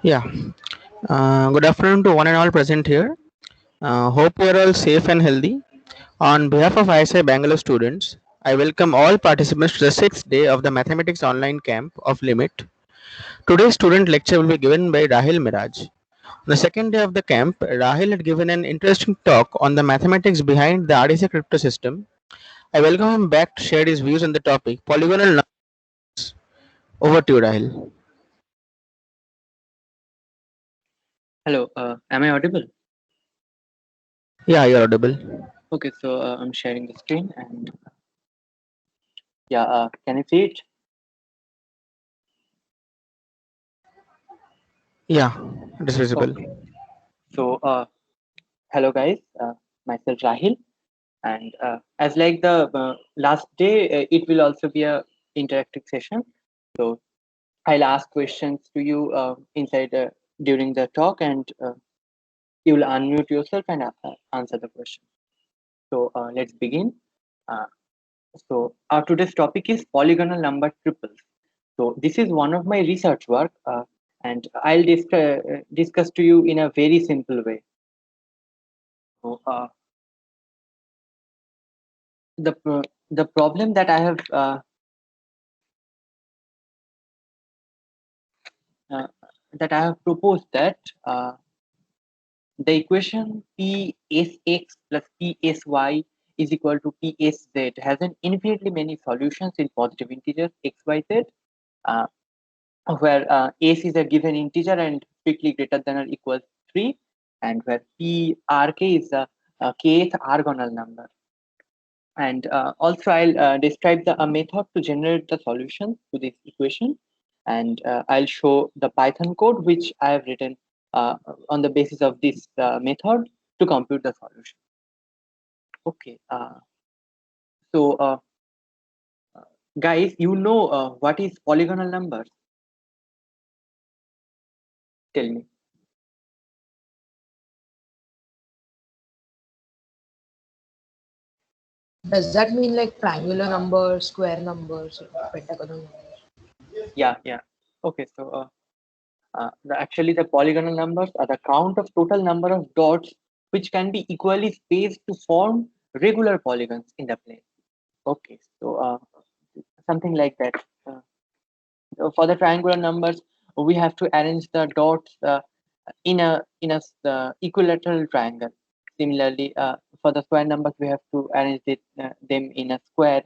Yeah, good afternoon to one and all present here. Hope you are all safe and healthy. On behalf of ISI Bangalore students, I welcome all participants to the sixth day of the Mathematics Online Camp of Limit. Today's student lecture will be given by Rahil Miraj. On the second day of the camp, Rahil had given an interesting talk on the mathematics behind the RDC crypto system. I welcome him back to share his views on the topic polygonal numbers. Over to you, Rahil. Hello, am I audible? Yeah, you're audible. Okay, so I'm sharing the screen and yeah, can you see it? Yeah, it is visible. Okay, so hello guys, myself Rahil, and as like the last day, it will also be a interactive session. So I'll ask questions to you inside during the talk, and you will unmute yourself and answer the question. So let's begin. Uh, so our today's topic is polygonal number triples. So this is one of my research work, and I'll discuss to you in a very simple way. So the problem that I have uh, proposed that the equation Psx plus Psy is equal to Psz has an infinitely many solutions in positive integers x, y, z, uh, where s is a given integer and strictly greater than or equals 3, and where Prk is a kth orthogonal number. And also, I'll describe a method to generate the solution to this equation. And I'll show the Python code which I have written on the basis of this method to compute the solution. Okay. So, guys, you know what is polygonal numbers? Tell me. Does that mean like triangular numbers, square numbers, pentagonal numbers? Yeah, yeah. Okay. So, actually, the polygonal numbers are the count of total number of dots which can be equally spaced to form regular polygons in the plane. Okay, so something like that. For the triangular numbers, we have to arrange the dots in a equilateral triangle. Similarly, for the square numbers, we have to arrange them in a square,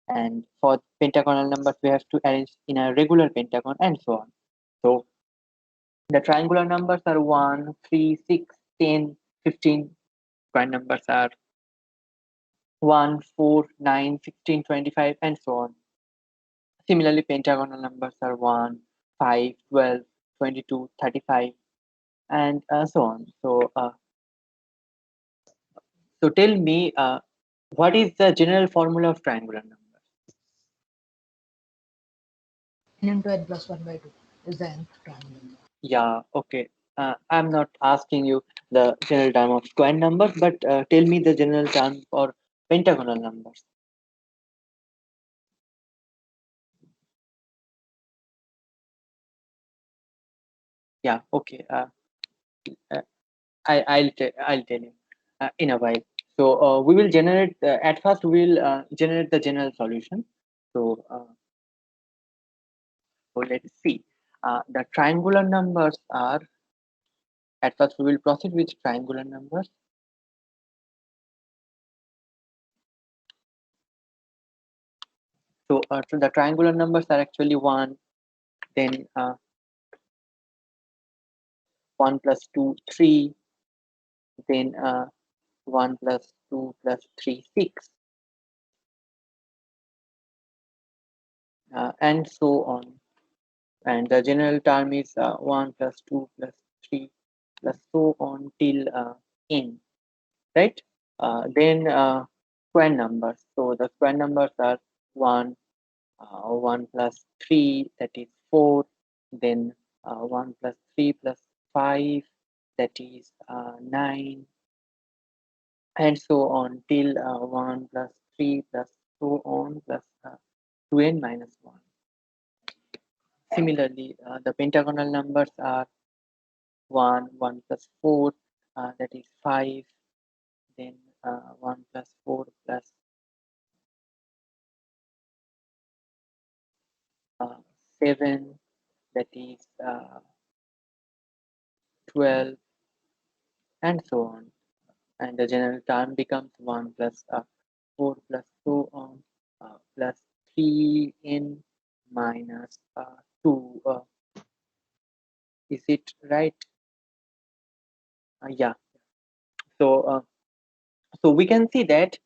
and for pentagonal numbers, we have to arrange in a regular pentagon, and so on. So the triangular numbers are 1, 3, 6, 10, 15. Square numbers are 1, 4, 9, 16, 25, and so on. Similarly, pentagonal numbers are 1, 5, 12, 22, 35, and so on. So tell me, what is the general formula of triangular numbers? N into n plus 1 by 2 is the nth triangle. Yeah, okay. I'm not asking you the general term of square numbers, but tell me the general term for pentagonal numbers. Yeah, okay. Uh, I'll tell you in a while. So we will generate at first we will generate the general solution. So let's see. The triangular numbers are, at first we will proceed with triangular numbers. So the triangular numbers are actually 1, then 1 plus 2, 3, then 1 plus 2 plus 3, 6, and so on. And the general term is 1 plus 2 plus 3 plus so on till n, right? Then square numbers. So the square numbers are 1, 1 plus 3, that is 4, then 1 plus 3 plus 5, that is 9, and so on till 1 plus 3 plus so on plus 2n minus 1. Similarly, the pentagonal numbers are 1, 1 plus 4, that is 5, then 1 plus 4 plus 7, that is 12, and so on. And the general term becomes 1 plus 4 plus so on, plus 3n minus 2. Is it right? Yeah. So so we can see that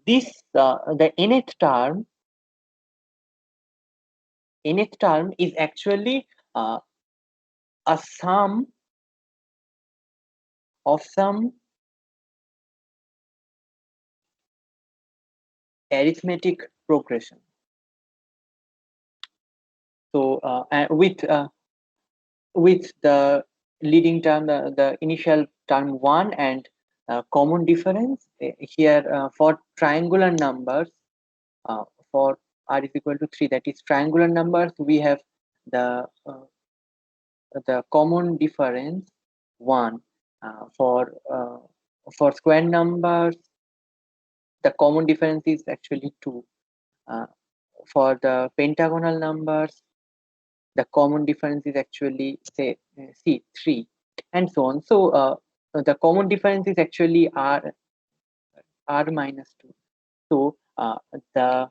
this the nth term is actually a sum of some arithmetic progression. So with the leading term, the initial term 1 and common difference here for triangular numbers, for r is equal to 3, that is triangular numbers, we have the common difference 1. For square numbers, the common difference is actually 2. For the pentagonal numbers, the common difference is actually say see 3, and so on. So the common difference is actually r minus 2. So the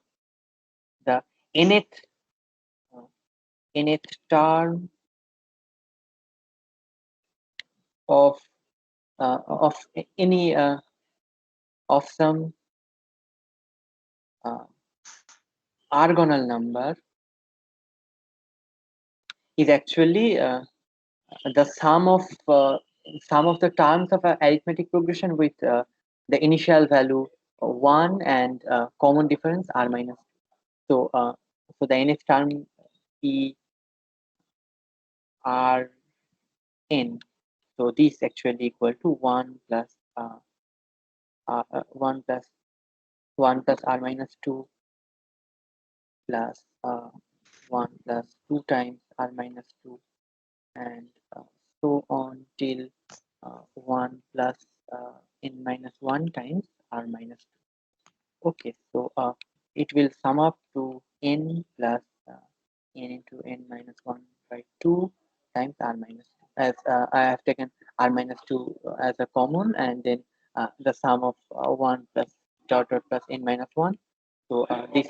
the nth uh, nth term of any of some orgonal number is actually the sum of the terms of an arithmetic progression with the initial value 1 and common difference r minus 2. So the nth term e r n. So this actually equal to 1 plus 1 plus 1 plus r minus 2 plus 1 plus 2 times r minus 2, and so on till 1 plus n minus 1 times r minus 2. Okay, so it will sum up to n plus n into n minus 1 by 2 times r minus 2, as I have taken r minus 2 as a common, and then the sum of 1 plus dot dot plus n minus 1. So this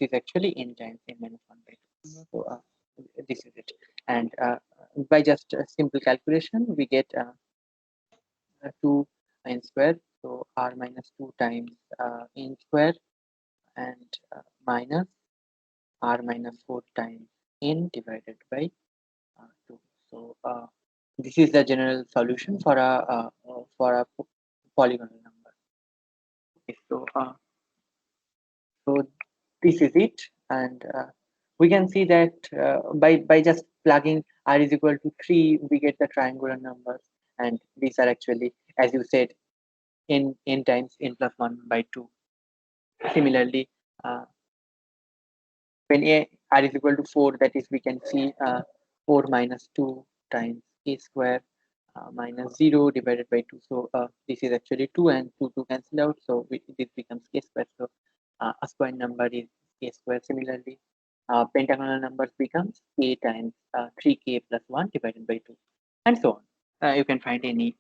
is actually n times n minus 1 by 2. So this is it, and by just a simple calculation we get 2 n square. So r minus 2 times n square, and minus r minus 4 times n divided by 2. So this is the general solution for a polygonal number. Okay, so this is it, and we can see that by just plugging r is equal to 3, we get the triangular numbers, and these are actually, as you said, n times n plus 1 by 2. Similarly, when r is equal to 4, that is, we can see 4 minus 2 times a square minus 0 divided by 2. So this is actually 2, and 2 cancel out, so this becomes k square. So a square number is k square. Similarly, pentagonal numbers becomes k times 3k plus 1 divided by 2, and so on. You can find any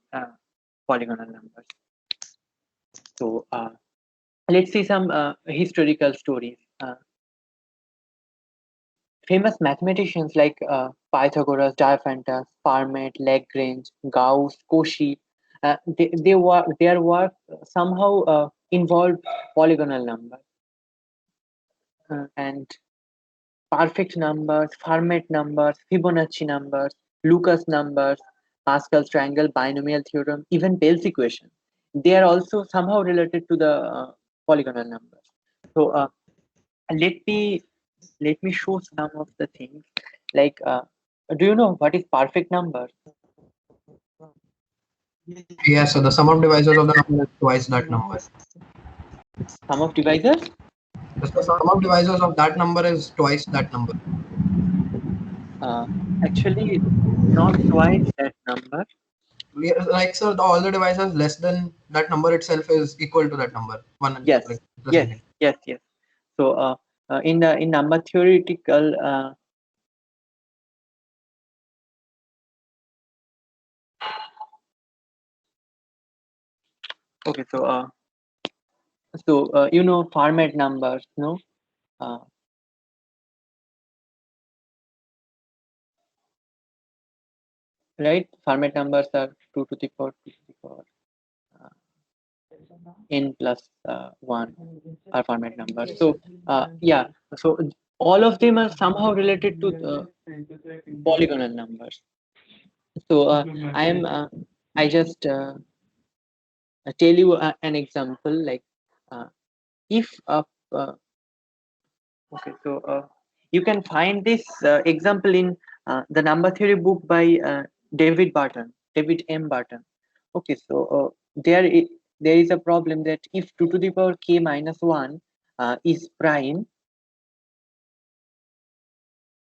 polygonal numbers. So let's see some historical stories. Famous mathematicians like Pythagoras, Diophantus, Fermat, Lagrange, Gauss, Cauchy, their work somehow involved polygonal numbers and perfect numbers, Fermat numbers, Fibonacci numbers, Lucas numbers, Pascal's triangle, binomial theorem, even Bell's equation. They are also somehow related to the polygonal numbers. So let me show some of the things, like do you know what is perfect number? Yes, so the sum of divisors of the number is twice that number. Sum of divisors? The sum of divisors of that number is twice that number. Actually, not twice that number. Like, so all the divisors less than that number itself is equal to that number. One, Yes, like, yes, presenting. yes, yes. So in number theoretical, okay, so you know format numbers, no? Uh, right? Format numbers are 2 to the power 2 to the power uh, n plus 1 are format numbers. So yeah, so all of them are somehow related to the polygonal numbers. So I just tell you an example, like uh, if uh, okay, so you can find this example in the number theory book by David M. Barton. Okay, so there is a problem that if 2 to the power k minus 1 is prime,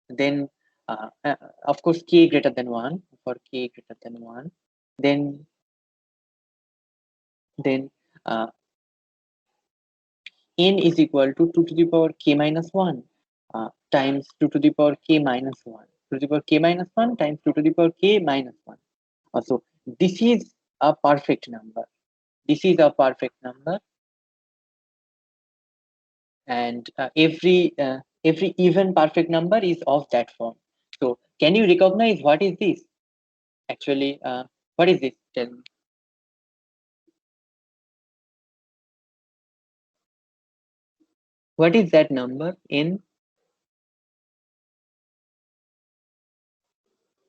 then of course k greater than 1, for k greater than 1, then then uh, n is equal to 2 to the power k minus 1 times 2 to the power k minus 1, 2 to the power k minus 1 times 2 to the power k minus 1. So this is a perfect number. This is a perfect number, and every even perfect number is of that form. So can you recognize what is this? Actually, what is this? Tell me. What is that number in?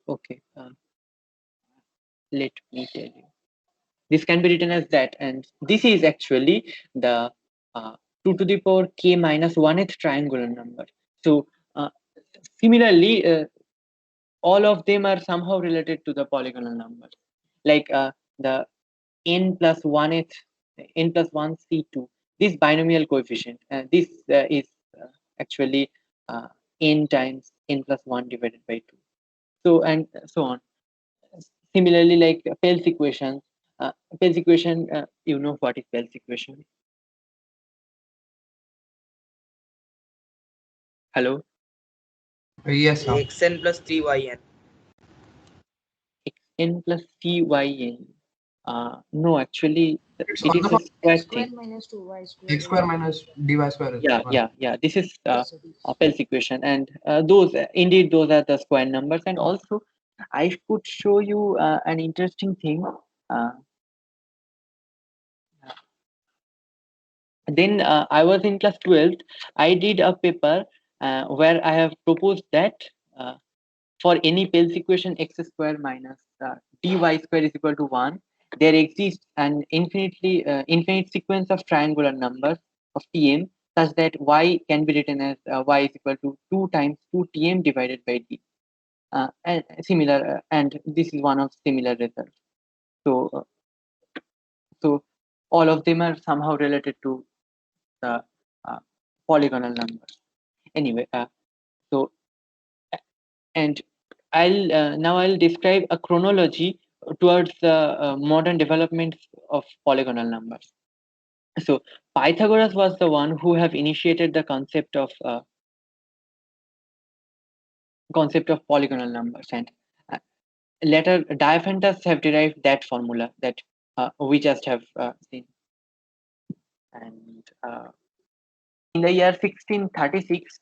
Okay, let me tell you. This can be written as that, and this is actually the 2 to the power k minus 1th triangular number. So similarly, all of them are somehow related to the polygonal numbers, like the n plus 1th, n plus 1 c2, this binomial coefficient. This is actually n times n plus 1 divided by 2. So and so on. Similarly, like Pell's equation. Pell's equation, you know what is Pell's equation? Hello? Yes, sir. xn plus 3yn. Xn plus cyn. No, actually, It's it on the is a form square X square thing. minus 2y square x square minus dy square is Yeah, 1. yeah, yeah. This is Yes, it is. Pell's equation, and those indeed those are the square numbers. And also, I could show you an interesting thing. Uh, then I was in class 12th. I did a paper where I have proposed that uh, for any Pell's equation x square minus dy square is equal to 1, there exists an infinite sequence of triangular numbers of Tm such that y can be written as y is equal to 2 times 2 Tm divided by d. And similar, and this is one of similar results. So, so all of them are somehow related to the polygonal numbers. Anyway, so and I'll describe a chronology towards the modern developments of polygonal numbers. So Pythagoras was the one who have initiated the concept of polygonal numbers, and uh, later Diophantus have derived that formula that we just have seen. And in the year 1636,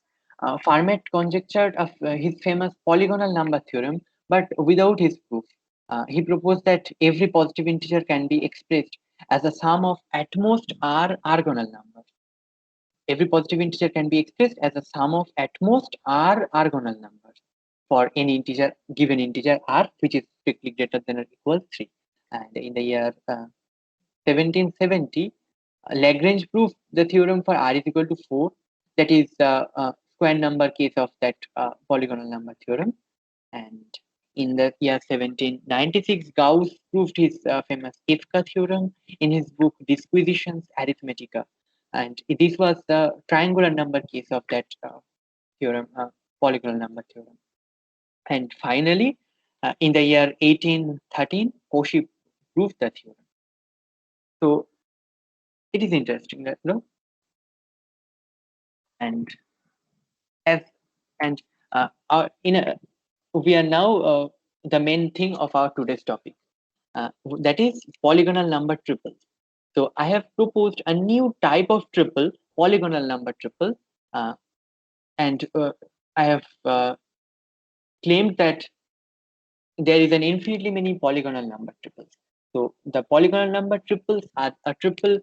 Fermat conjectured of his famous polygonal number theorem, but without his proof. He proposed that every positive integer can be expressed as a sum of at most r orgonal numbers. Every positive integer can be expressed as a sum of at most r orgonal numbers for any integer, given integer r, which is strictly greater than or equal 3. And in the year 1770, Lagrange proved the theorem for r is equal to 4, that is the square number case of that polygonal number theorem. And in the year 1796, Gauss proved his famous Kafka theorem in his book Disquisitions Arithmetica. And this was the triangular number case of that theorem, polygonal number theorem. And finally, in the year 1813, Cauchy proved the theorem. So it is interesting, no? And as and we are now the main thing of our today's topic, that is polygonal number triples. So I have proposed a new type of triple, polygonal number triple, and I have claimed that there is an infinitely many polygonal number triples. So the polygonal number triples are a triple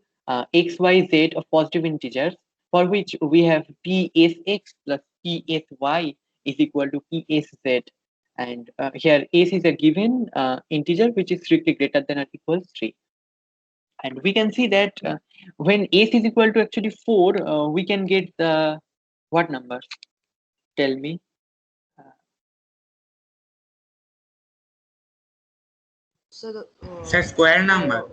x, y, z of positive integers, for which we have psx plus psy is equal to psz. And here s is a given integer which is strictly greater than or equals 3. And we can see that when s is equal to actually 4, we can get the what number? Tell me. So the It's a square number.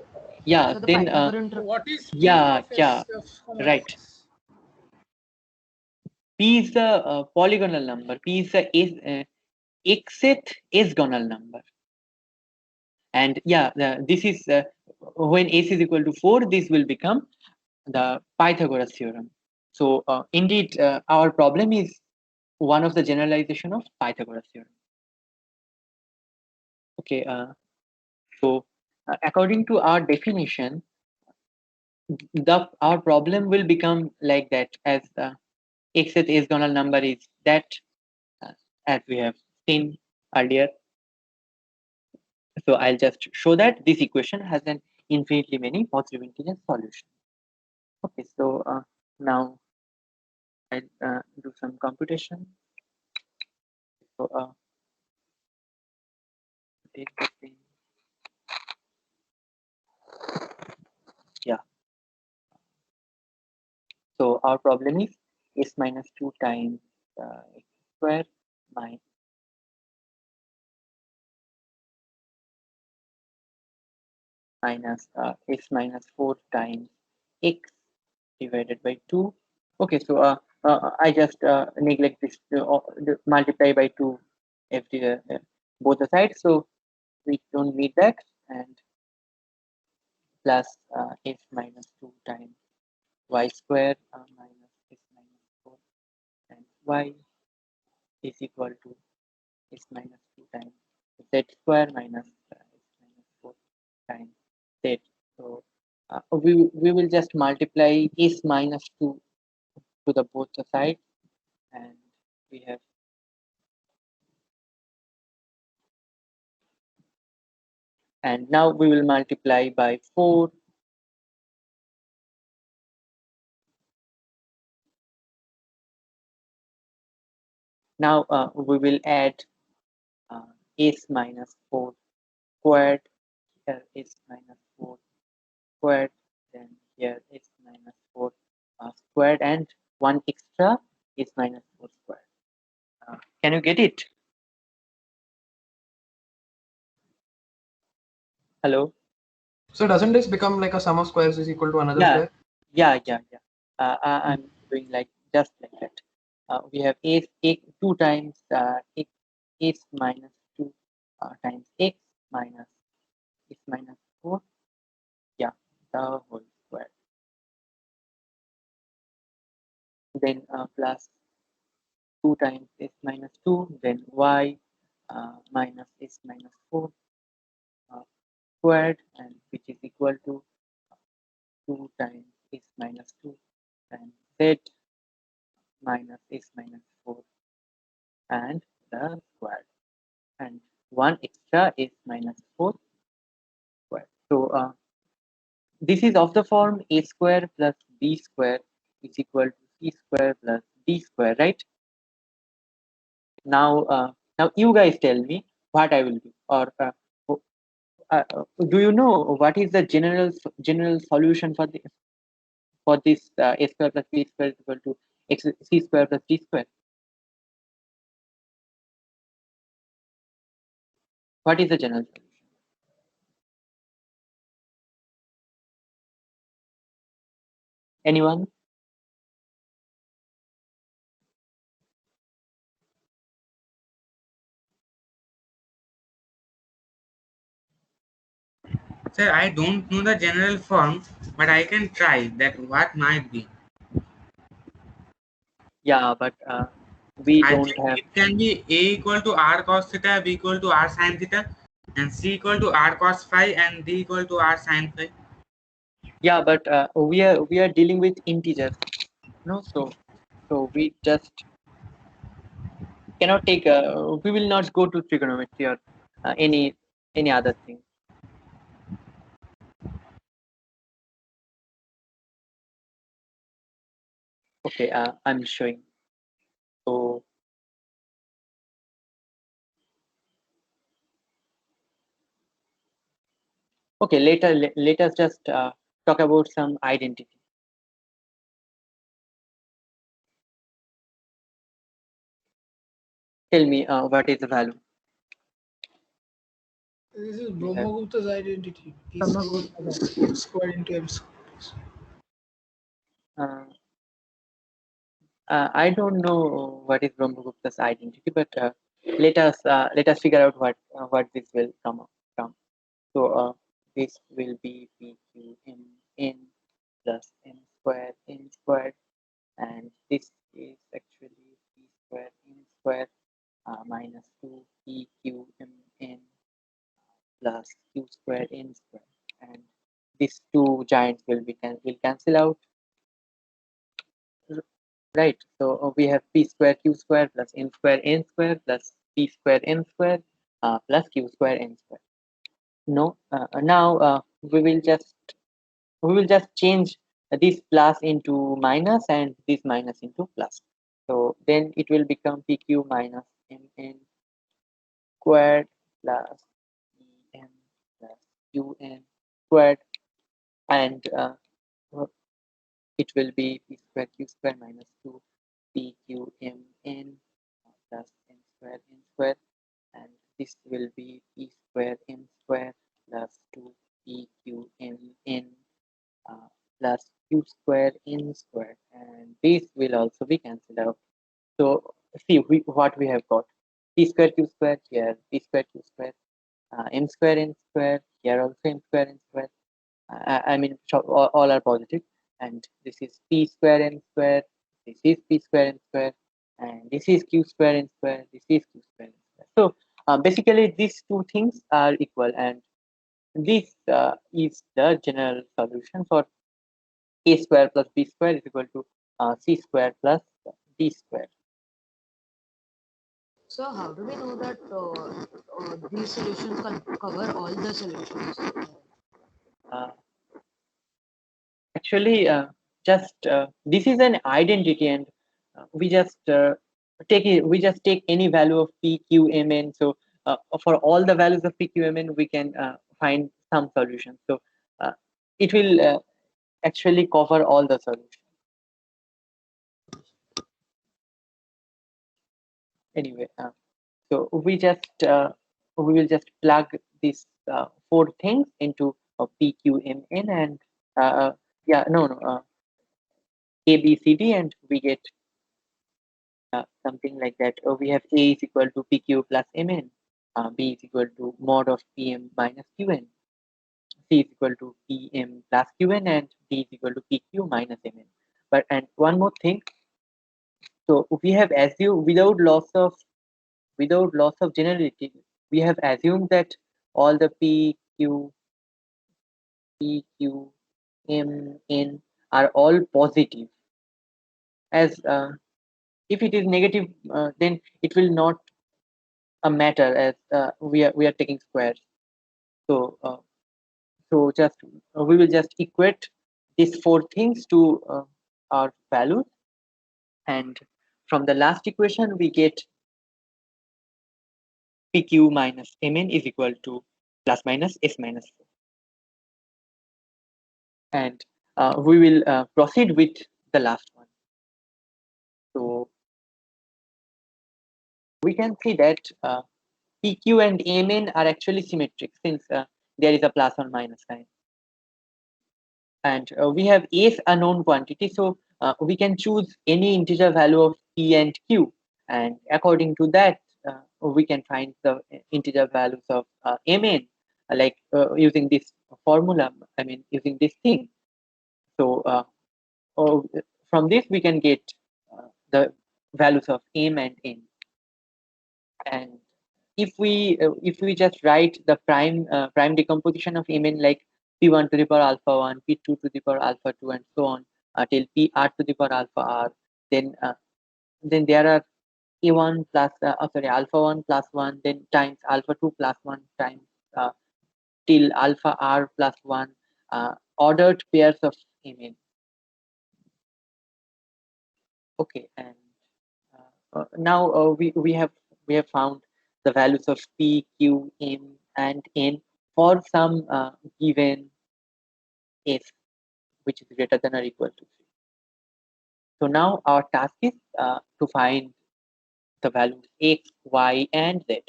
Yeah, so the then Pythagorean triple. What is P yeah, of yeah, S of right. P is the polygonal number. P is the xth s-gonal number. And yeah, this is when s is equal to 4, this will become the Pythagoras theorem. So indeed, our problem is one of the generalization of Pythagoras theorem. Okay, so according to our definition, our problem will become like that, as xth s-gonal number is that, uh, as we have seen earlier. So I'll just show that this equation has an infinitely many positive integer solution. Okay, so now I'll do some computation. So take the thing. Yeah. So our problem is s minus 2 times x square minus s minus 4 times x divided by 2. Okay, so I just neglect this multiply by 2 every both the sides, so we don't need that, and plus s minus 2 times y square minus s minus 4 times y is equal to s minus 2 times z square minus s minus 4 times z. So we will just multiply s minus 2 to the both the sides, and we have, and now we will multiply by 4. Now we will add s minus 4 squared, here s minus 4 squared, then here s minus 4 squared, and one extra is minus 4 squared. Can you get it? Hello? So doesn't this become like a sum of squares is equal to another Yeah, square? yeah. I'm doing like just like that. We have a 2 times x minus 2 times x minus x minus 4. Yeah, the whole square. Then plus 2 times s minus 2, then y minus s minus 4 squared, and which is equal to 2 times s minus 2 and z minus s minus 4 and the squared, and one extra is minus 4 squared. So this is of the form a square plus b square is equal to c square plus d square, right? Now you guys tell me what I will do, or do you know what is the general solution for this a square plus b square is equal to x c square plus d square? What is the general solution? Anyone? Sir, I don't know the general form, but I can try that what might be. Yeah, but we I don't think have. it can be A equal to R cos theta, B equal to R sin theta, and C equal to R cos phi, and D equal to R sin phi. Yeah, but we are dealing with integers, no? So we just cannot take. We will not go to trigonometry or any other thing. Okay, I'm showing. So okay, let us just talk about some identity. Tell me what is the value? This is We have, Brahmagupta's identity. P Brahmagupta. squared into M squared. uh, I don't know what is Brahmagupta's identity, but let us figure out what this will come up from. So this will be P Q M N plus M squared N squared, and this is actually P squared N squared minus 2 P Q M N plus Q squared N squared, and these two giants will cancel out, right? So we have P square Q square plus N square N square plus P square N square plus Q square N square. No, now we will just change this plus into minus and this minus into plus. So then it will become PQ minus MN squared plus EN plus UN squared, and it will be P square Q square minus 2 PQMN plus N square N square, and this will be P square M square plus 2 PQMN plus Q square N square, and this will also be cancelled out. So see what we have got: P square Q square here, P square Q square, M square N square here, also M square N square. I mean, all are positive, and this is P square N square, this is P square N square, and this is Q square N square, this is Q square N square. So basically these two things are equal, and this is the general solution for A square plus B square is equal to C square plus D square. So how do we know that these solutions can cover all the solutions? Uh, Actually, just this is an identity, and we just take it. We just take any value of P, Q, M, N. So for all the values of P, Q, M, N, we can find some solution. So it will actually cover all the solutions. Anyway, so we will just plug these four things into P, Q, M, N, and yeah, no, A, B, C, D, and we get something like that. We have A is equal to PQ plus MN, B is equal to mod of PM minus QN, C is equal to PM plus QN, and D is equal to PQ minus MN. But and one more thing, so we have assumed without loss of generality, we have assumed that all the PQ, M, N are all positive. As if it is negative, then it will not a matter, as we are taking squares. So just we will just equate these four things to our values, and from the last equation we get PQ minus Mn is equal to plus minus S minus 4, and we will proceed with the last one. So we can see that PQ and Mn are actually symmetric, since there is a plus or minus sign, and we have S a known quantity, so we can choose any integer value of P and Q, and according to that we can find the integer values of Mn, like using this formula, I mean using this thing. So from this we can get the values of m and n. And if we just write the prime decomposition of mn like p1 to the power alpha 1, p2 to the power alpha 2, and so on till pr to the power alpha r, then there are a1 plus sorry, alpha 1 plus 1, then times alpha 2 plus 1 times till alpha r plus 1 ordered pairs of mn. Okay, and now we have found the values of p, q, m, and n for some given s which is greater than or equal to 3. So now our task is to find the values x, y, and z.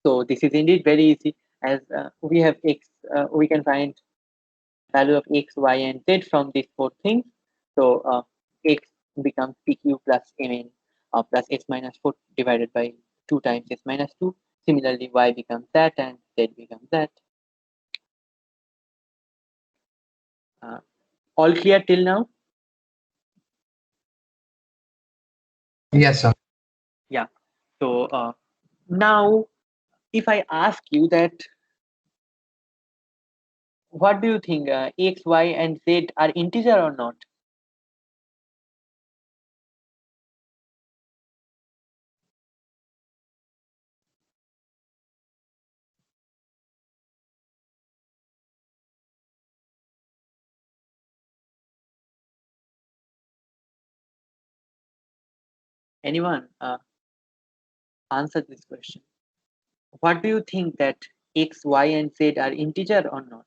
So this is indeed very easy, as we have x, we can find value of x, y, and z from these four things. So x becomes pq plus mn plus s minus 4 divided by 2 times s minus 2. Similarly, y becomes that and z becomes that. All clear till now? Yes, sir. Yeah. So now, if I ask you that, what do you think? X, y, and z are integer or not? Anyone answer this question? What do you think that x, y, and z are integer or not?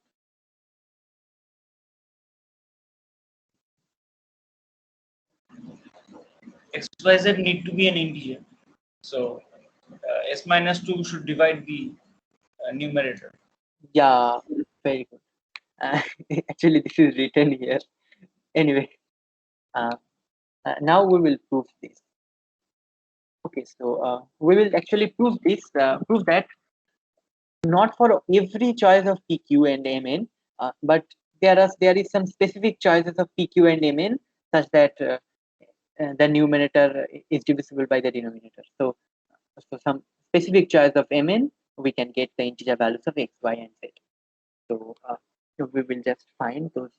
XYZ need to be an integer. So S minus 2 should divide the numerator. Yeah, very good. Actually, this is written here. Anyway, now we will prove this. Okay, so we will actually prove this, prove that not for every choice of PQ and MN, but there is some specific choices of PQ and MN such that the numerator is divisible by the denominator. So some specific choice of Mn, we can get the integer values of x, y, and z. So we will just find those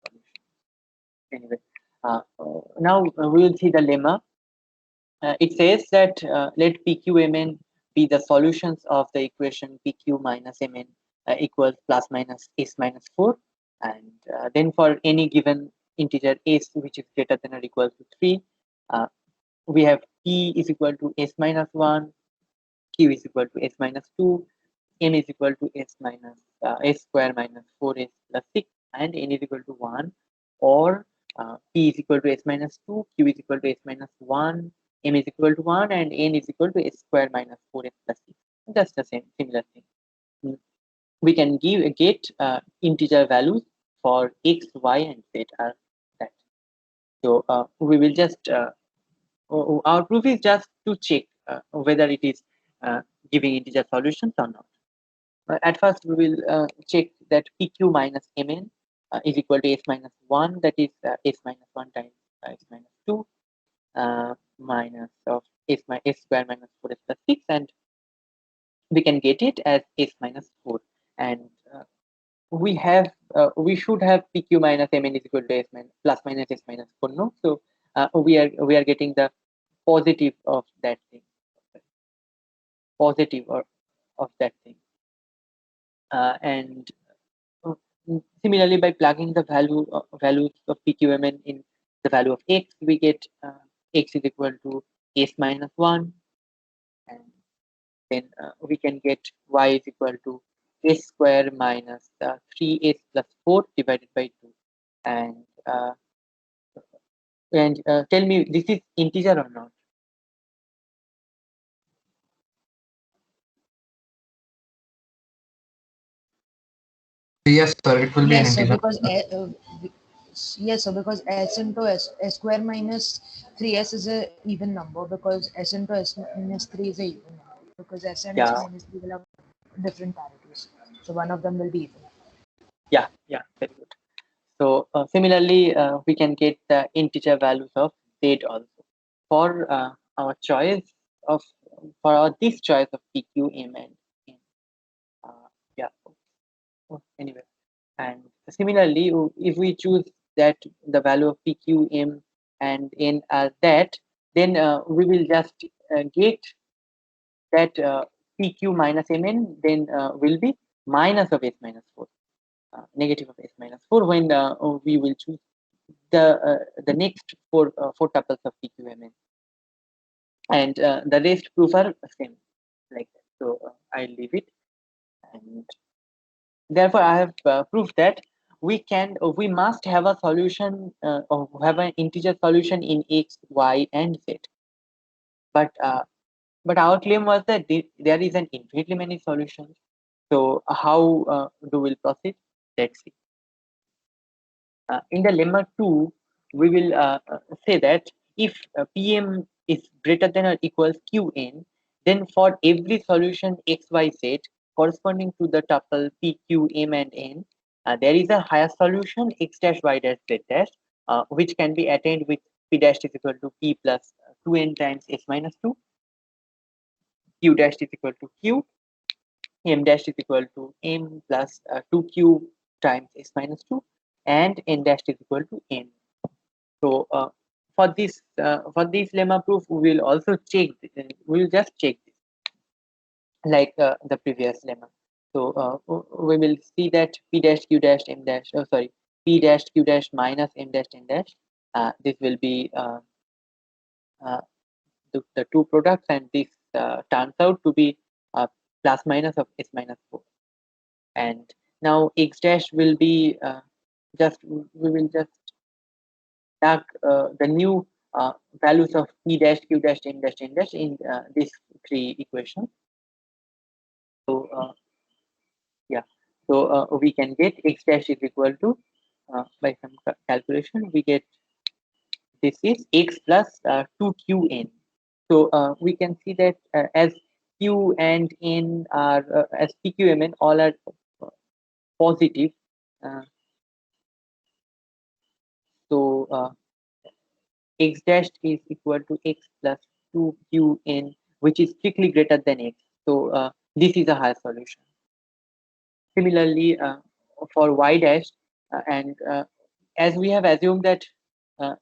solutions. Anyway, now we will see the lemma. It says that let PQMN be the solutions of the equation PQ minus MN equals plus minus S minus 4. And then for any given integer S which is greater than or equal to 3, we have P is equal to S minus 1, Q is equal to S minus 2, M is equal to S minus S square minus 4S plus 6, and N is equal to 1, or P is equal to S minus 2, Q is equal to S minus 1, M is equal to 1, and N is equal to S square minus 4S plus 6. That's the same, similar thing. We can get integer values for x, y, and z are that. So we will just, our proof is just to check whether it is giving integer solutions or not. At first, we will check that PQ minus Mn is equal to S minus 1, that is S minus 1 times S minus 2 minus of S square minus 4S plus 6, and we can get it as S minus 4. And we should have PQ minus Mn is equal to S minus plus minus S minus 4, no? So we are getting the positive of that thing, positive of that thing. And similarly, by plugging the values of PQMN in the value of x, we get x is equal to s minus 1, and then we can get y is equal to s square minus 3s plus 4 divided by 2. And tell me, this is integer or not? Yes, sir. It will be an Yes, sir, integer. because yes, sir, because s into s square minus 3s is a even number, because s into s minus 3 is a even number, because s and s Yeah, minus 3 will have different parities. So one of them will be even. Yeah, very good. So similarly, we can get the integer values of z also for our choice of this choice of p, q, m, and n. Yeah. Anyway, and similarly, if we choose that the value of p, q, m, and n are that, then we will just get that pq minus mn then will be minus of s minus 4, negative of s minus 4 when we will choose the next four tuples of pqmn, and the rest proof are same like that. So I'll leave it, and therefore I have proved that we must have a solution or have an integer solution in x, y, and z. But our claim was that there is an infinitely many solutions. So how do we proceed? Let's see. In the lemma 2, we will say that if Pm is greater than or equals Qn, then for every solution xyz corresponding to the tuple p, q, m, and n, there is a higher solution x dash y dash z dash, which can be attained with p dash is equal to p plus 2n times s minus 2, q dash is equal to q, m dash is equal to m plus 2q times s minus 2, and n dash is equal to n. So for this lemma proof, we will also check. We will just check this like the previous lemma. So we will see that p dash q dash m dash. Oh, sorry, p dash q dash minus m dash n dash. This will be uh, the two products, and this turns out to be plus minus of s minus 4. And now x dash will be just we will just tag the new values of p dash q dash m dash n dash in these three equations. So yeah, so we can get x dash is equal to by some calculation we get this is x plus 2qn. So we can see that as q and n are as pqmn all are positive. Uh, so x dash is equal to x plus 2qn, which is strictly greater than x. So this is a higher solution. Similarly, for y dash, and as we have assumed that uh,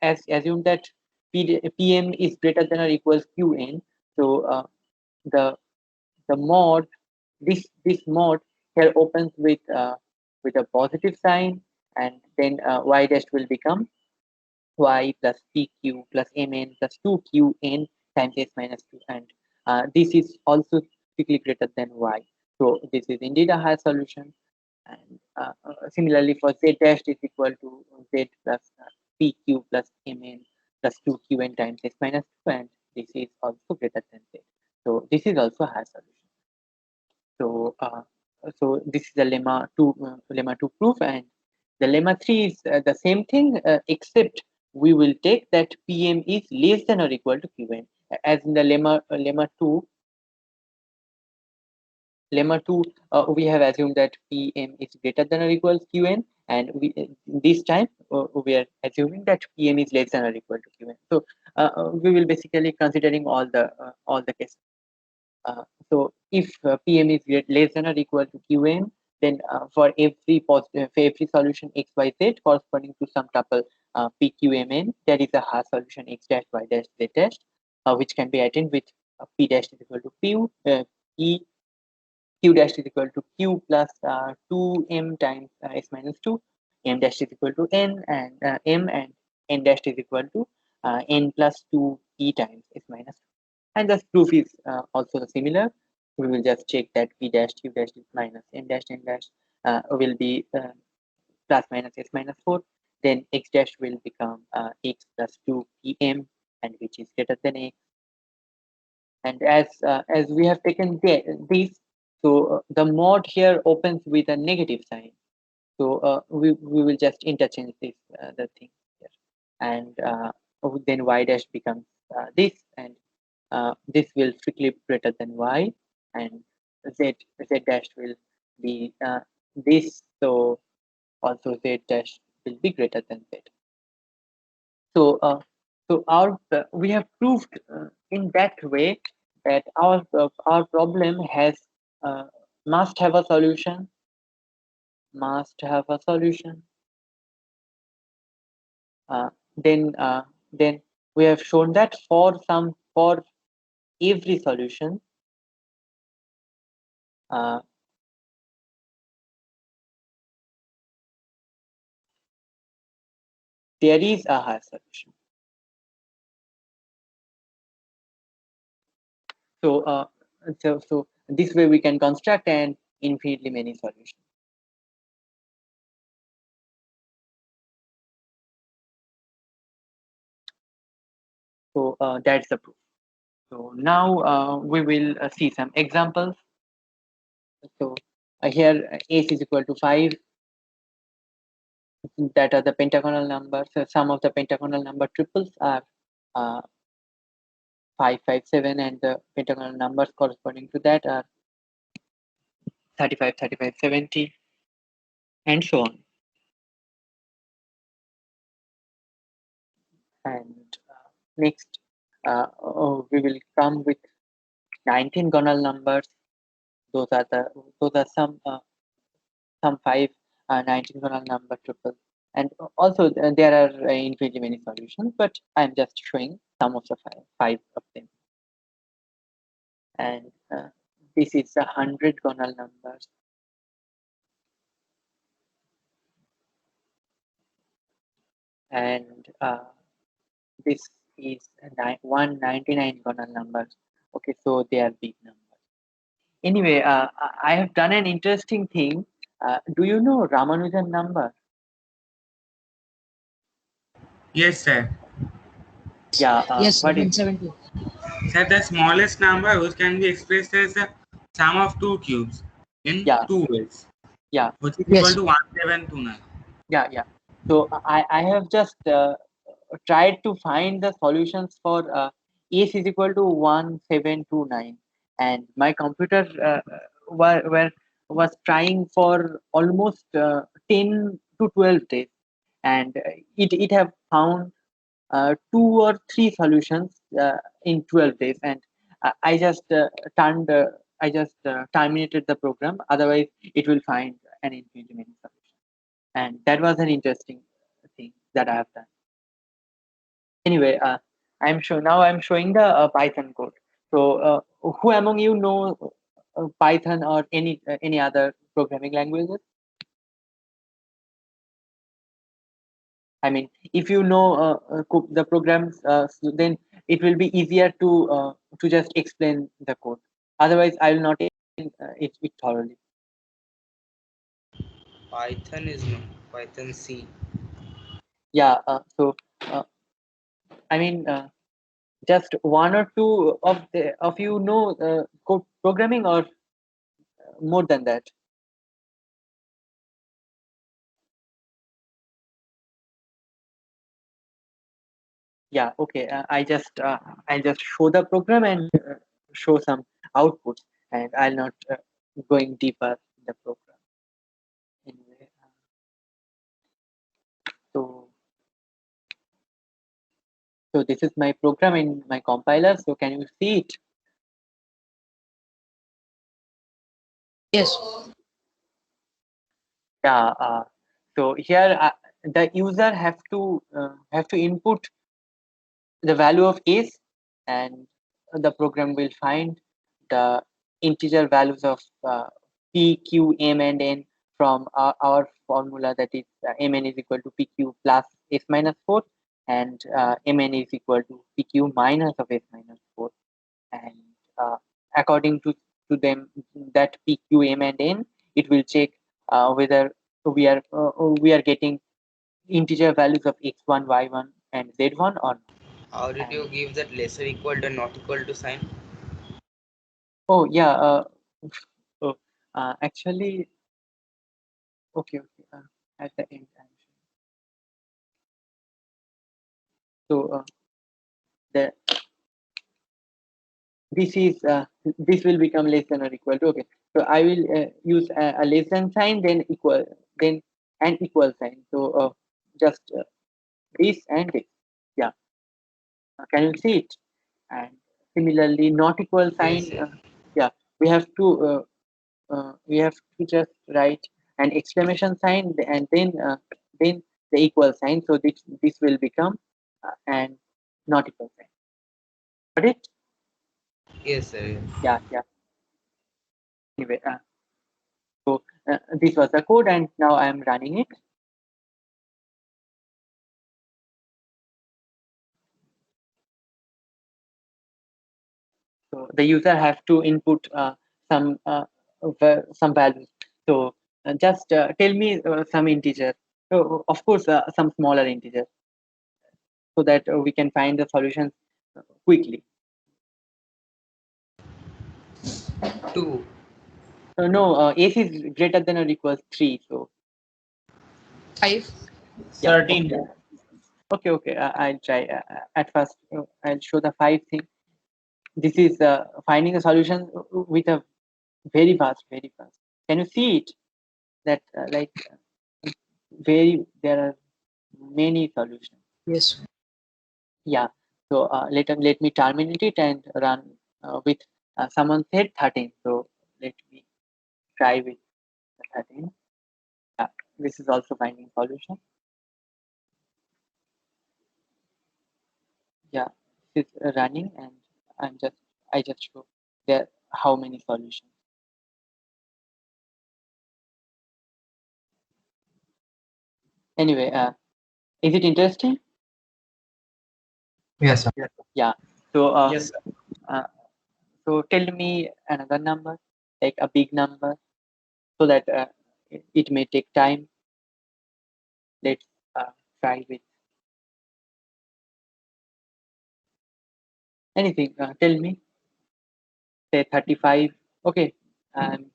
as assumed that pm is greater than or equals qn, so the mod this mod here opens with a positive sign, and then y dash will become y plus pq plus mn plus 2qn times s minus 2, and this is also strictly greater than y. So this is indeed a high solution. And similarly for z dash is equal to z plus pq plus mn plus 2qn times s minus 2, and this is also greater than z. So this is also a high solution. So this is the lemma 2 proof, and the lemma 3 is the same thing, except we will take that Pm is less than or equal to Qn. As in the lemma 2, we have assumed that Pm is greater than or equal to Qn, and this time we are assuming that Pm is less than or equal to Qn. So we will basically considering all the cases. So if Pm is less than or equal to Qn, then for every solution x, y, z corresponding to some tuple pqmn, there is a high solution x dash, y dash, z dash, which can be attained with p dash is equal to p, q dash is equal to q plus 2m times s minus 2, m dash is equal to n, and m, and n dash is equal to n plus 2e times s minus 2. And the proof is also similar. We will just check that p dash q dash minus n dash n dash will be plus minus s minus 4. Then x dash will become x plus 2 pm, and which is greater than x. And as we have taken this, so the mod here opens with a negative sign. So we will just interchange this the thing here, and then y dash becomes this, and this will strictly greater than y, and z dash will be this, so also z dash will be greater than z. So we have proved in that way that our problem has must have a solution, then we have shown that for every solution there is a higher solution. So this way we can construct an infinitely many solutions. So that's the proof. So now we will see some examples. So here ace is equal to 5. That are the pentagonal numbers. So some of the pentagonal number triples are 5, 5, 7, and the pentagonal numbers corresponding to that are 35, 35, 70, and so on. And next, we will come with 19 gonal numbers. Those are some 5 19 gonal number triples. And also there are infinitely many solutions, but I'm just showing some of the five of them. And this is 100 gonal numbers. And this is 199 gonal numbers. Okay, so they are big numbers. Anyway, I have done an interesting thing. Do you know Ramanujan number? Yes, sir. Yeah. Yes, What is it? 170. Sir, the smallest number which can be expressed as the sum of two cubes in Yeah. two ways, Yeah. which is equal Yes. to 1729. Yeah. So I have just tried to find the solutions for ace is equal to 1729, and my computer was trying for almost 10 to 12 days, and it have found 2 or 3 solutions in 12 days, and I just terminated the program. Otherwise, it will find an infinitely many solutions, and that was an interesting thing that I have done. Anyway, I'm showing the Python code. So, who among you know Python or any other programming languages? I mean, if you know the programs, then it will be easier to just explain the code. Otherwise, I will not explain it thoroughly. Python is no Python C. Yeah. Uh, I mean, just one or two of you know code programming, or more than that. Yeah. Okay. I'll just show the program and show some outputs, and I'll not going deeper in the program. Anyway, so so this is my program in my compiler. So can you see it? Yes. Yeah. So here the user have to input the value of ace, and the program will find the integer values of p, q, m, and n from our formula, that is mn is equal to pq plus s minus 4, and mn is equal to pq minus of s minus 4. And according to them, that pq, m, and n, it will check whether we are getting integer values of x1, y1, and z1 or not. How did you And give that lesser equal to not equal to sign? oh yeah, so actually, okay, at the end. So the this is this will become less than or equal to. Okay, so I will use a less than sign, then equal, then an equal sign. So just this and this. Yeah, can you see it? And similarly, not equal sign. Yes, yes. Yeah, we have to just write an exclamation sign and then the equal sign. So this will become an not equal sign. Got it? Yes, sir. Yes. Yeah, yeah. Anyway, so this was the code, and now I am running it. So the user has to input some values. So just tell me some integer. So of course, some smaller integer, so that we can find the solutions quickly. 2. No, S is greater than or equals 3. So 5. yeah, 13. okay. I'll try. At first, I'll show the 5 thing. This is finding a solution with a very fast, very fast. Can you see it? That like there are many solutions. Yes. Yeah. So let me terminate it and run with someone said 13. So let me try with 13. This is also finding solution. Yeah, this is running, and I just show there how many solutions. Anyway, is it interesting? Yes, sir. Yeah. So Yes, sir. so tell me another number, like a big number, so that it may take time. Let's try with anything. Tell me, say 35. Okay, um,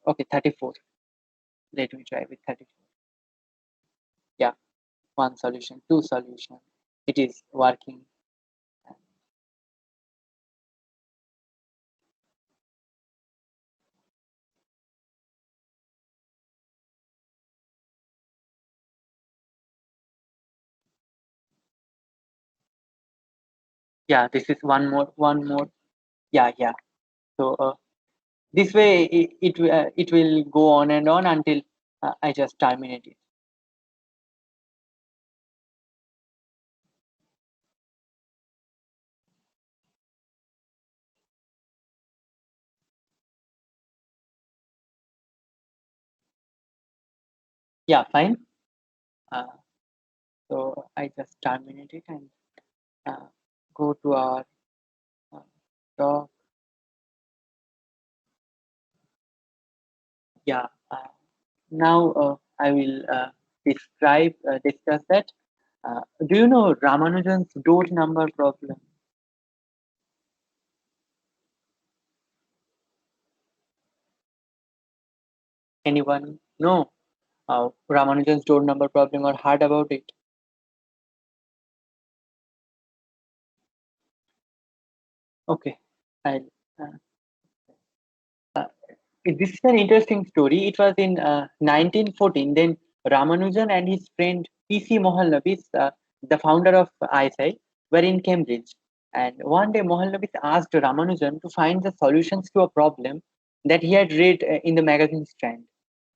okay, 34. Let me try with 34. Yeah, one solution, two solution. It is working. Yeah, this is one more. Yeah, yeah. So this way it will go on and on until I just terminate it. Yeah, fine. Uh, so I just terminate it and go to our uh, doc. Yeah. Now I will discuss that. Do you know Ramanujan's dot number problem? Anyone know Ramanujan's dot number problem or heard about it? Okay, I'll. Uh, this is an interesting story. It was in 1914. Then Ramanujan and his friend P.C. Mohanlabis, the founder of ISI, were in Cambridge. And one day Mohanlabis asked Ramanujan to find the solutions to a problem that he had read in the magazine Strand.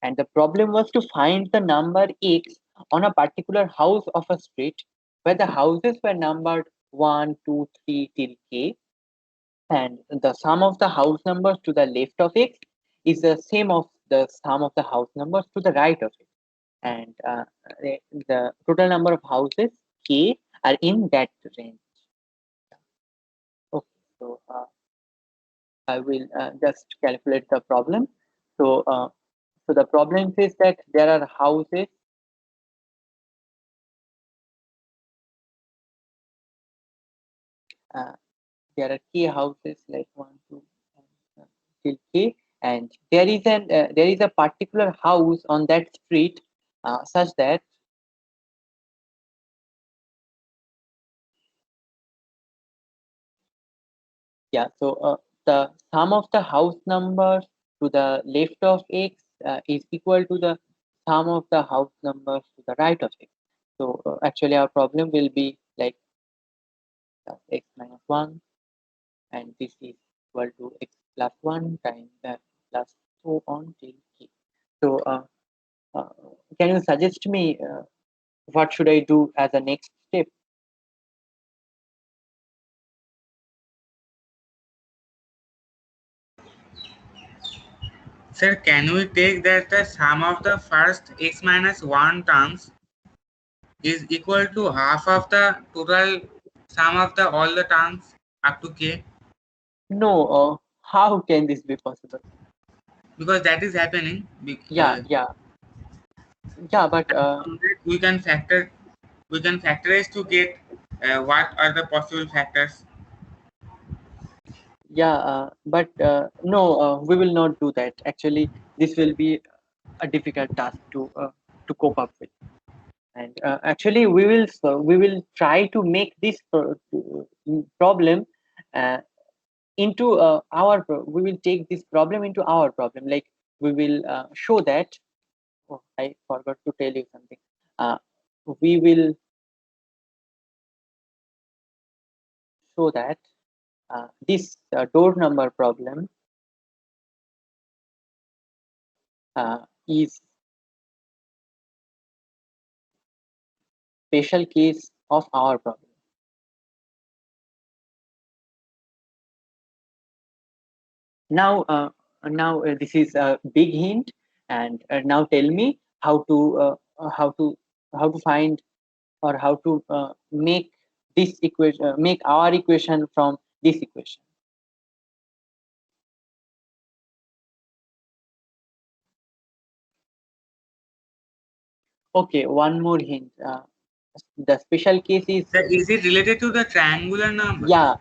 And the problem was to find the number X on a particular house of a street where the houses were numbered 1, 2, 3 till K, and the sum of the house numbers to the left of x is the same of the sum of the house numbers to the right of it, and the total number of houses k are in that range. Okay, so I will just calculate the problem. So so the problem says that there are houses uh, there are k houses like 1 2 till k, and there is a particular house on that street such that Yeah, so the sum of the house numbers to the left of x is equal to the sum of the house numbers to the right of x. So actually our problem will be like x minus 1, and this is equal to x plus 1 times plus so on till k. So uh, can you suggest me what should I do as a next step? Sir, can we take that the sum of the first x minus 1 terms is equal to half of the total sum of the all the terms up to k? No, how can this be possible? Because that is happening. Yeah, yeah, yeah, but From that we can factorize to get what are the possible factors. yeah, but no, we will not do that. Actually, this will be a difficult task to cope up with. And actually, we will try to make this problem uh, into we will take this problem into our problem. Like we will show that. Oh, I forgot to tell you something. Uh, we will show that this door number problem is special case of our problem. Now this is a big hint, and now tell me how to how to find or how to make this equation make our equation from this equation. Okay, one more hint. The special case is Sir, is it related to the triangular number? yeah.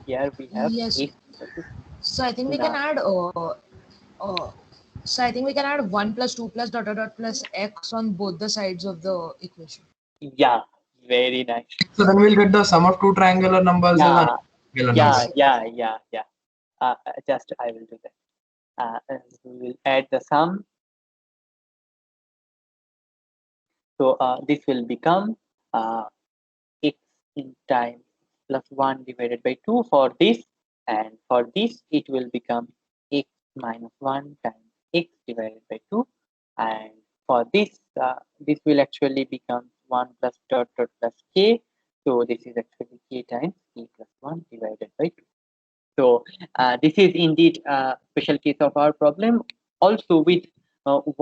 Here we have Yes. x equal to So I think we can now. add uh, so I think we can add 1 plus 2 plus dot dot dot plus x on both the sides of the equation. Yeah, very nice. So then we'll get the sum of two triangular numbers as Yeah, another triangular yeah, number. yeah. Just I will do that. We will add the sum. So this will become x in time plus 1 divided by 2 for this, and for this it will become x minus 1 times x divided by 2, and for this this will actually become 1 plus dot dot plus k. So this is actually k times k plus 1 divided by 2. So this is indeed a special case of our problem, also with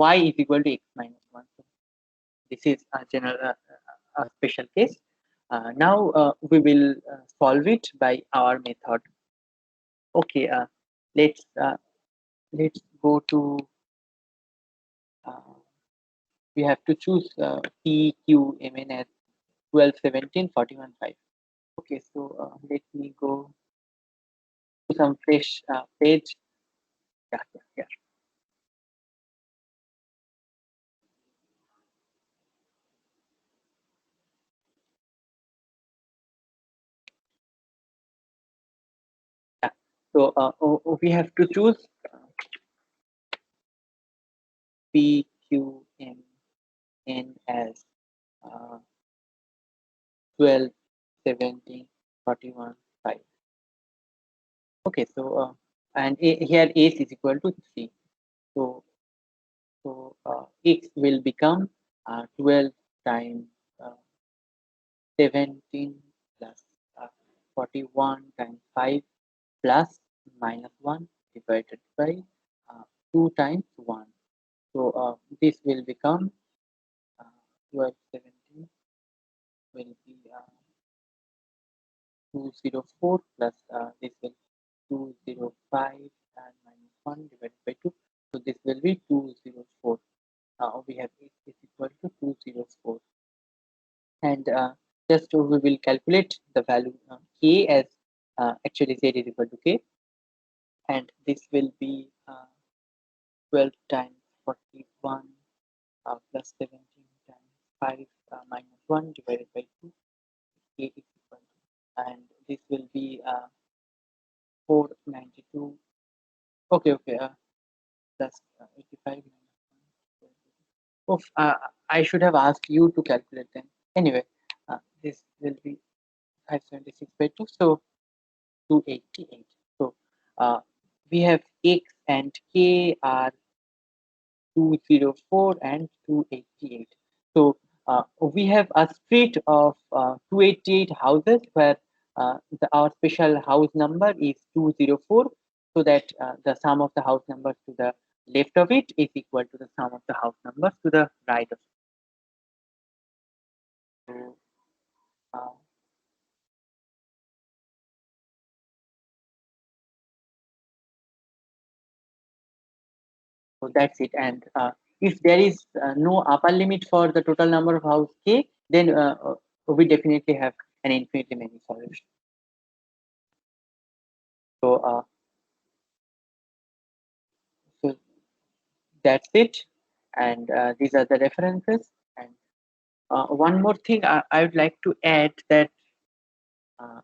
y is equal to x minus 1. So this is a general a special case. Now we will solve it by our method. Okay, let's uh, let's go to uh, we have to choose P, Q, M, N as 12, 17, 41, 5. Okay, so let me go to some fresh page. Yeah. Yeah. So we have to choose P, Q, M, N as uh, 12, 17, 41, 5. Okay, so and here S is equal to 3. So x will become 12 times uh, 17 plus 41 times 5 plus minus 1 divided by 2 times 1. So this will become 12, 17 will be 204 plus this will 205 and minus 1 divided by 2. So this will be 204. Now we have x is equal to 204. And just we will calculate the value k as actually z is equal to k, and this will be 12 times 41 plus 17 times 5 minus 1 divided by 2, k is equal to, and this will be 492. Okay, plus 85. Oof, I should have asked you to calculate them. Anyway, this will be 576 by 2, so 288. So we have x and k are 204 and 288. So we have a street of 288 houses where our special house number is 204, so that the sum of the house numbers to the left of it is equal to the sum of the house numbers to the right of it. So, uh, so that's it. And if there is no upper limit for the total number of house k, then we definitely have an infinitely many solution. So, so that's it. And these are the references. And one more thing I would like to add, that uh,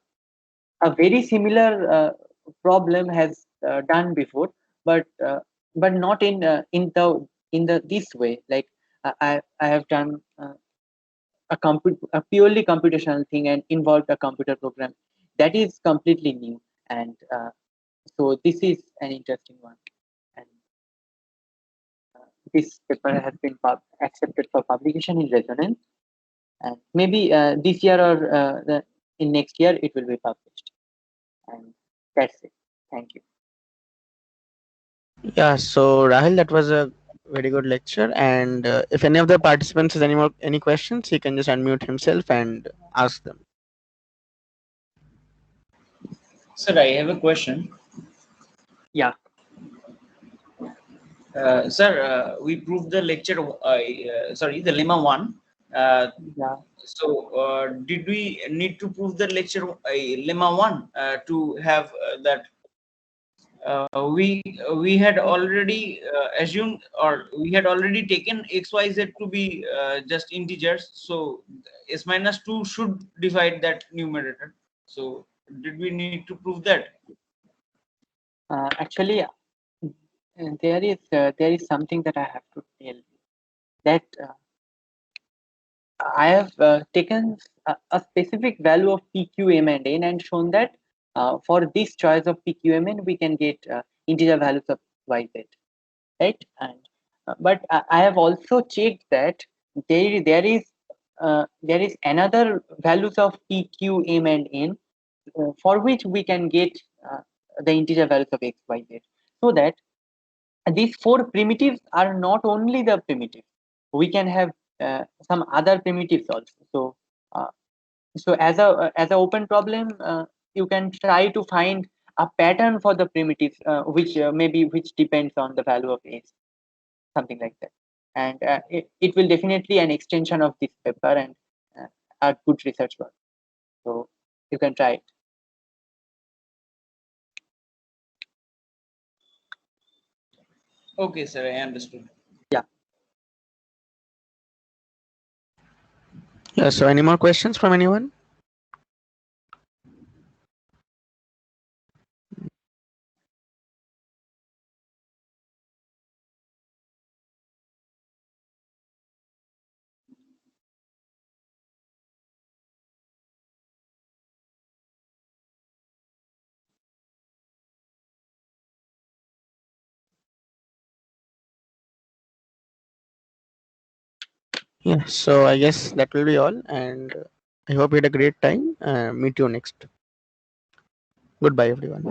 a very similar problem has done before, but not in the this way. Like I have done a purely computational thing and involved a computer program that is completely new. And so this is an interesting one. And this paper has been accepted for publication in Resonance, and maybe this year or in next year it will be published. And that's it. Thank you. Yeah, so Rahil, that was a very good lecture. And if any of the participants has any questions, he can just unmute himself and ask them. Sir, I have a question. Yeah. Sir, we proved the lecture, sorry, the lemma 1. Yeah. So, did we need to prove the lecture lemma 1 to have that? We had already assumed, or we had already taken xyz to be just integers, so s minus 2 should divide that numerator. So did we need to prove that? Actually, there is something that I have to tell you, that I have taken a specific value of pqm and n and shown that for this choice of pqmn we can get integer values of yz, right? And but I have also checked that there is another values of pqm and n for which we can get the integer values of x, y, z, so that these four primitives are not only the primitives. We can have some other primitives also. So, so as a open problem, you can try to find a pattern for the primitives, which maybe which depends on the value of s, something like that. And it will definitely an extension of this paper and a good research work. So you can try it. Okay, sir, I understood. Yeah. Yeah, so any more questions from anyone? Yeah, so I guess that will be all, and I hope you had a great time. Meet you next. Goodbye, everyone.